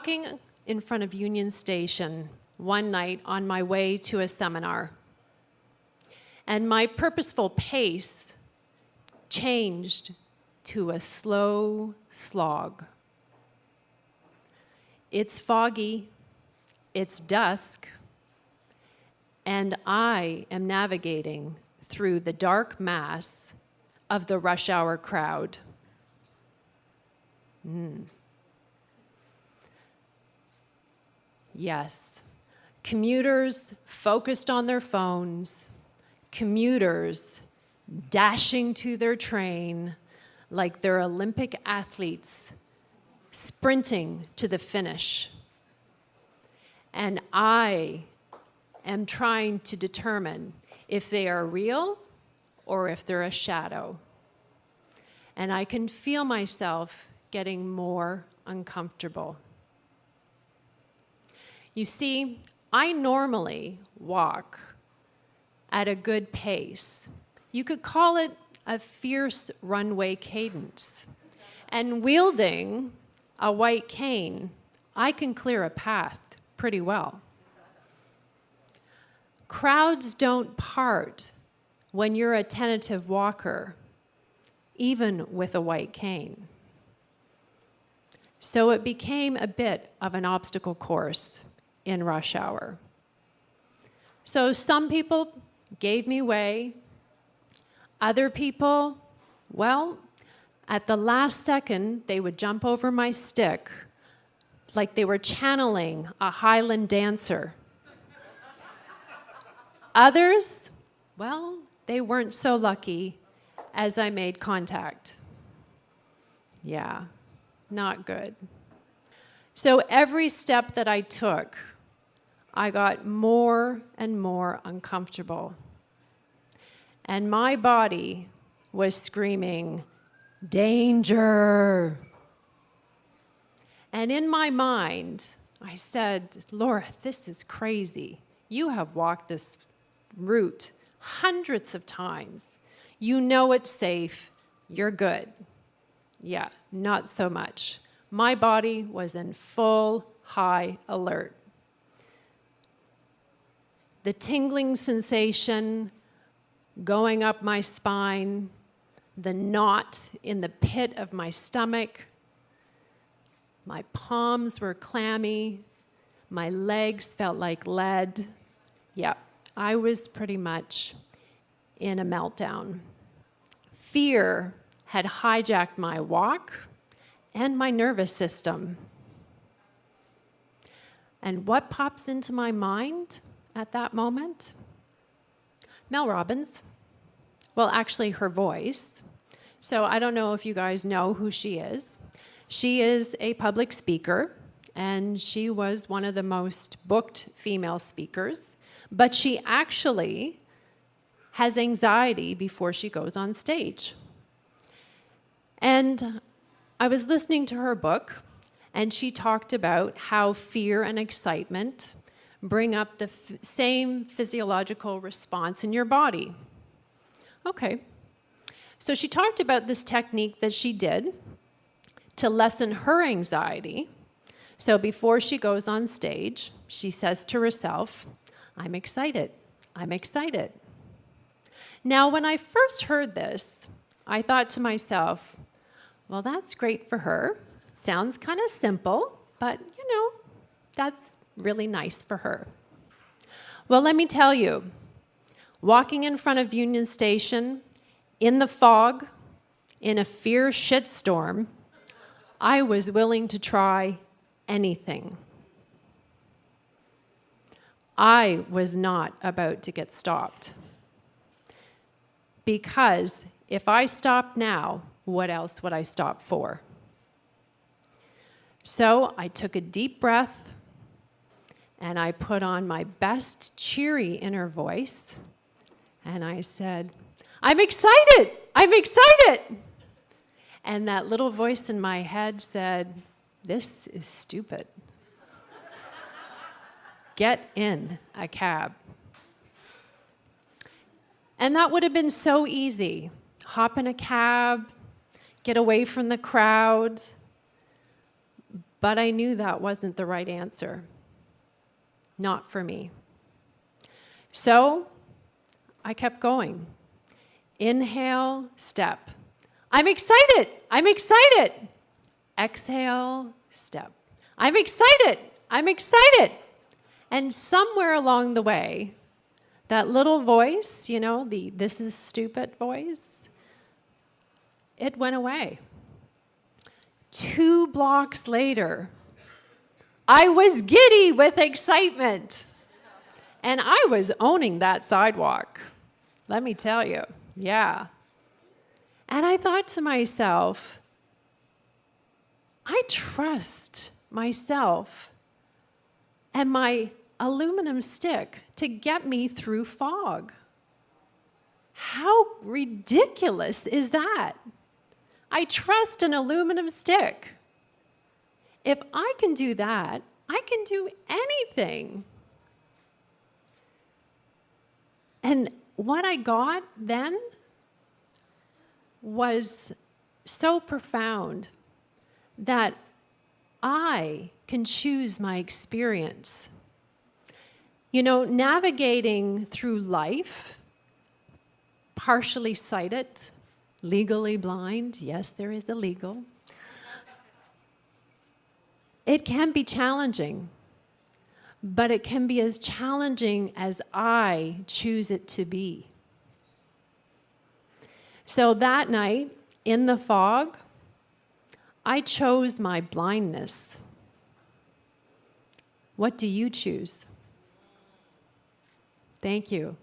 walking in front of Union Station one night on my way to a seminar, and my purposeful pace changed to a slow slog. It's foggy, it's dusk, and I am navigating through the dark mass of the rush hour crowd. Yes, commuters focused on their phones, commuters dashing to their train like they're Olympic athletes sprinting to the finish. And I am trying to determine if they are real or if they're a shadow. And I can feel myself getting more uncomfortable. You see, I normally walk at a good pace. You could call it a fierce runway cadence. And wielding a white cane, I can clear a path pretty well. Crowds don't part when you're a tentative walker, even with a white cane. So it became a bit of an obstacle course in rush hour. So some people gave me way. Other people, well, at the last second, they would jump over my stick like they were channeling a Highland dancer. Others, well, they weren't so lucky as I made contact. Yeah, not good. So every step that I took, I got more and more uncomfortable. And my body was screaming, "Danger!" And in my mind, I said, "Laura, this is crazy. You have walked this route hundreds of times. You know it's safe. You're good." Yeah, not so much. My body was in full high alert. The tingling sensation going up my spine, the knot in the pit of my stomach, my palms were clammy, my legs felt like lead. Yeah, I was pretty much in a meltdown. Fear had hijacked my walk and my nervous system. And what pops into my mind at that moment? Mel Robbins. Well, actually, her voice. So I don't know if you guys know who she is. She is a public speaker, and she was one of the most booked female speakers, but she actually has anxiety before she goes on stage. And I was listening to her book, and she talked about how fear and excitement bring up the same physiological response in your body. Okay. So she talked about this technique that she did to lessen her anxiety. So before she goes on stage, she says to herself, "I'm excited. I'm excited." Now, when I first heard this, I thought to myself, well, that's great for her. Sounds kind of simple, but, that's really nice for her. Well, let me tell you, walking in front of Union Station, in the fog, in a fierce shitstorm, I was willing to try anything. I was not about to get stopped. Because if I stopped now, what else would I stop for? So I took a deep breath, and I put on my best cheery inner voice, and I said, "I'm excited! I'm excited!" And that little voice in my head said, "This is stupid. Get in a cab." And that would have been so easy. Hop in a cab, get away from the crowd. But I knew that wasn't the right answer. Not for me. So I kept going. Inhale, step. I'm excited. I'm excited. Exhale, step. I'm excited. I'm excited. And somewhere along the way, that little voice, you know, the "this is stupid" voice, it went away. 2 blocks later, I was giddy with excitement. And I was owning that sidewalk. Let me tell you. Yeah. And I thought to myself, I trust myself and my aluminum stick to get me through fog. How ridiculous is that? I trust an aluminum stick. If I can do that, I can do anything. And what I got then was so profound that I can choose my experience. You know, navigating through life, partially sighted, legally blind, yes, there is a legal, it can be challenging, but it can be as challenging as I choose it to be. So that night, in the fog, I chose my blindness. What do you choose? Thank you.